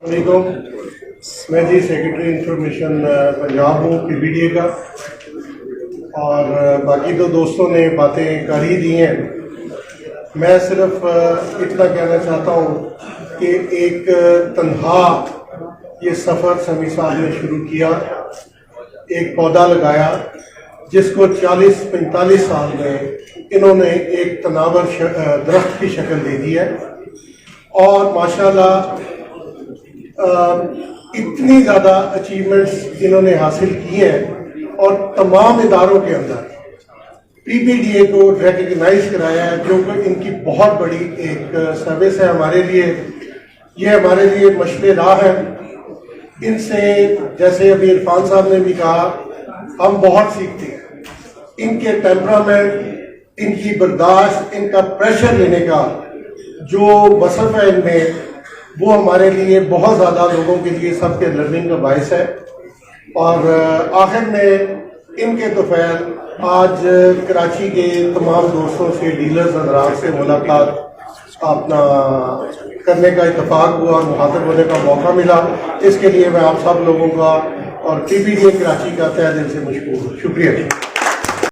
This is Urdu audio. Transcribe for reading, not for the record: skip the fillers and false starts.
علیکم، میں جی سیکرٹری انفارمیشن پنجاب ہوں پی بی ڈی اے کا، اور باقی تو دوستوں نے باتیں کر ہی دی ہیں۔ میں صرف اتنا کہنا چاہتا ہوں کہ ایک تنہا یہ سفر سمیع صاحب نے شروع کیا، ایک پودا لگایا جس کو 40-45 سال میں انہوں نے ایک تناور درخت کی شکل دے دی ہے، اور ماشاءاللہ اتنی زیادہ اچیومنٹس انہوں نے حاصل کی ہیں، اور تمام اداروں کے اندر پی بی ڈی اے کو ریکگنائز کرایا ہے، جو کہ ان کی بہت بڑی ایک سروس ہے ہمارے لیے۔ یہ ہمارے لیے مشعل راہ ہے۔ ان سے جیسے ابھی عرفان صاحب نے بھی کہا، ہم بہت سیکھتے ہیں۔ ان کے ٹیمپرامنٹ، ان کی برداشت، ان کا پریشر لینے کا جو وصف ہے ان میں، وہ ہمارے لیے بہت زیادہ لوگوں کے لیے سب کے لرننگ کا باعث ہے۔ اور آخر میں ان کے طفیل آج کراچی کے تمام دوستوں سے، ڈیلرز حضرات سے ملاقات اپنا کرنے کا اتفاق ہوا اور مخاطب ہونے کا موقع ملا۔ اس کے لیے میں آپ سب لوگوں کا اور پی بی ڈی اے کراچی کا تہہ دل سے مشکور ہوں۔ شکریہ۔